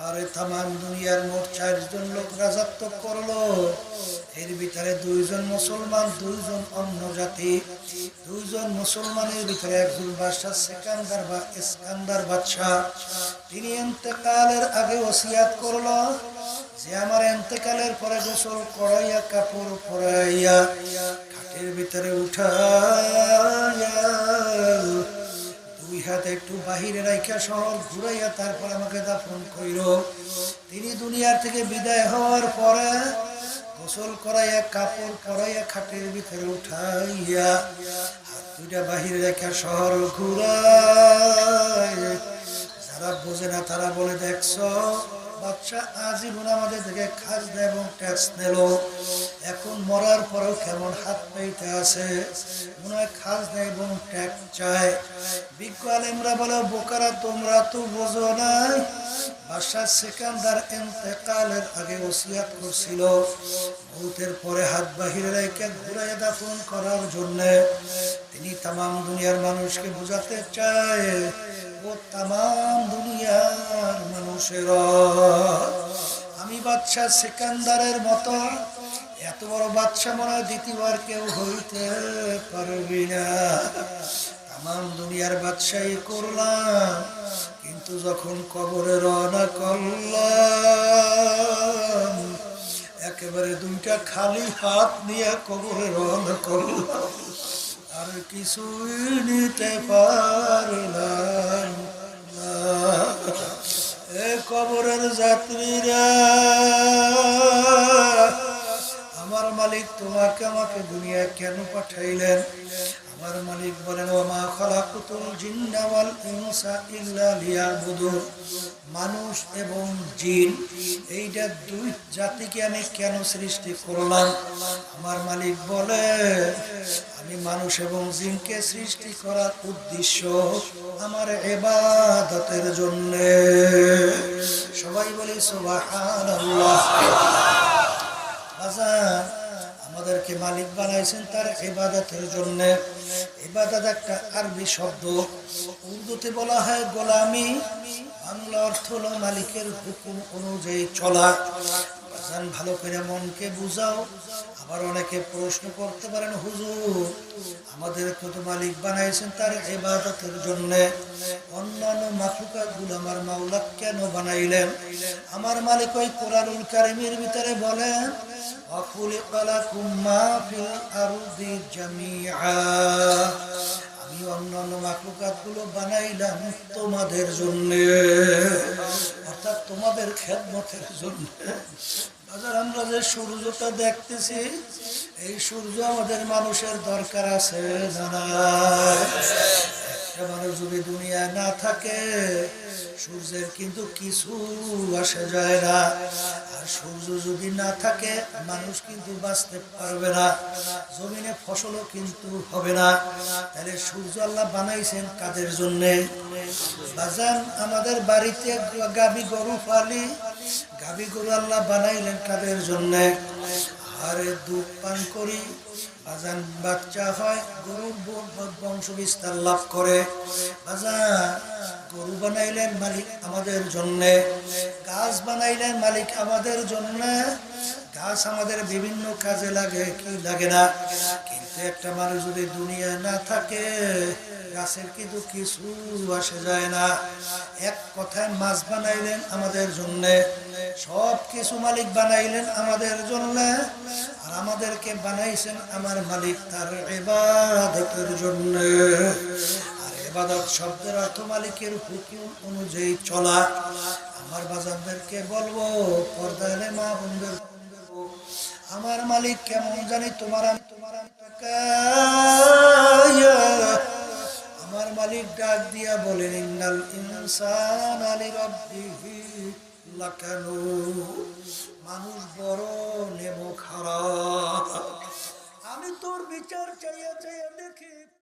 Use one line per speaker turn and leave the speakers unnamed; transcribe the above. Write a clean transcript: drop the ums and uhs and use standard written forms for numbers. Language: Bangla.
আরে তাম দুনিয়ার মোট 4 জন লোক রাজত্ব করলো। এর ভিতরে 2 জন মুসলমান, 2 জন অন্য জাতি। 2 জন মুসলমানের ভিতরে একজন বাদশা সিকান্দার বা ইস্কান্দার বাদশা। তিনি ইন্তেকালের আগে ওসিয়াত করলো যে আমার ইন্তেকালের পরে গোসল করাইয়া কাপড় পরাইয়া খাটের ভিতরে উঠাইয়া 2 হাত একটু বাহিরে রাইখা শহর ঘুরাইয়া তারপর আমাকে দাফন কইরো। তিনি দুনিয়ার থেকে বিদায় হওয়ার পরে গোসল করাইয়া কাপড় পরাইয়া খাটের ভিতরে উঠাইয়া হাত 2টা বাহিরে রেখা শহর ঘুরায়। যারা বোঝে না তারা বলে দেখছো বাদশা আজীবন আমাদের থেকে খাজনা এবং ট্যাক্স নিল, এখন মরার পরেও কেমন হাত পাইতে আছে, মনে হয় খাজনা এবং ট্যাক্স চায়। বিজ্ঞ আলেমরা বলে বোকারা তোমরা তো বোঝো না, বাদশা সিকান্দার ইন্তেকালের আগে ওসিয়াত করছিল মৌতের পরে হাত বাহিরে রেখে ঘুরাইয়া দাফন করার জন্য। তিনি তামাম দুনিয়ার মানুষকে বোঝাতে চায় ও তামাম দুনিয়ার মানুষেরা আমি বাদশা সিকান্দারের মতো এত বড় বাদশা মনে হয় দ্বিতীয়বার কেউ হইতে পারবি না। তামাম দুনিয়ার বাদশাহী করলাম, কিন্তু যখন কবরে রওনা করলাম একেবারে 2টা খালি হাত নিয়ে কবরে রওনা করলাম, আর কিছুই নিতে পারলাম না। এ কবরের যাত্রীরা, আমার মালিক তোমাকে আমাকে দুনিয়া কেন পাঠাইলেন? আমার মালিক বলেন ওমা খালাকুতুল জিন্না ওয়াল ইনসা ইল্লা লিয়াবুদুন, মানুষ এবং জিন এইটা 2 জাতিকে আমি কেন সৃষ্টি করলাম? আমার মালিক বলে আমি মানুষ এবং জিনকে সৃষ্টি করার উদ্দেশ্য আমার ইবাদতের জন্য। সবাই বলি সুবহানাল্লাহ। বাজার আমাদেরকে মালিক বানাইছেন তার ইবাদতের জন্য। ইবাদত একটা আরবি শব্দ, উর্দুতে বলা হয় গোলামি, বাংলা অর্থ হলো মালিকের হুকুম অনুযায়ী চলা। বাজান ভালো করে মনকে বুঝাও। আবার অনেকে প্রশ্ন করতে পারেন হুজুর আমাদেরকে তো মালিক বানাইছেন তার ইবাদতের জন্য, অন্যান্য মাখলুকাতগুলো আমার মাওলা কেন বানাইলেন? আমার মালিক ওই কোরআনুল কারীমের ভিতরে বলেন ওয়াখুলিকা লাকুম মা ফিল আরদি জামিআ, আমি অন্যান্য মাখলুকাতগুলো বানাইলাম তোমাদের জন্য, অর্থাৎ তোমাদের খেদমতের জন্য। আমরা যে সূর্যটা দেখতেছি এই সূর্য আমাদের মানুষের দরকার আছে না? একটা মানুষ যদি দুনিয়া না থাকে সূর্যের কিন্তু কিছু আসে যায় না, আর সূর্য যদি না থাকে মানুষ কিন্তু বাঁচতে পারবে না, জমিনে ফসলও কিন্তু হবে না। তাহলে সূর্য আল্লাহ বানাইছেন কাদের জন্য? বাজান আমাদের বাড়িতে গাভী গরু পালি, গাভী গরু আল্লাহ বানাইলেন কাদের জন্য? আরে দুধ পান করি, বাজান বাচ্চা হয়, গরুর বংশ বিস্তার লাভ করে। বাজান গরু বানাইলেন মালিক আমাদের জন্য, গাছ বানাইলেন মালিক আমাদের জন্য। গাছ আমাদের বিভিন্ন কাজে লাগে, কি লাগে না? কিন্তু একটা মানুষ যদি দুনিয়া না থাকে গাছের কিন্তু কিছু আসে যায় না। এক কথায় মাছ বানাইলেন আমাদের জন্য, সব কিছু মালিক বানাইলেন আমাদের জন্য, আর আমাদেরকে বানাইছেন আমার মালিক তার ইবাদতের জন্য। আর ইবাদত শব্দের অর্থ মালিকের হুকুম অনুযায়ী চলা। আমার বাজারদেরকে বলবো, পর্দায় মা বোনদের আমার মালিক কেমন জানি তোমার আমার মালিক ডাক দিয়া বলেন ইন্নাল ইনসানা লিরাব্বিহি লাকানুদ, মানুষ বড় নেমো খারাপ। আমি তোর বিচার চাইয়া চাইয়া দেখি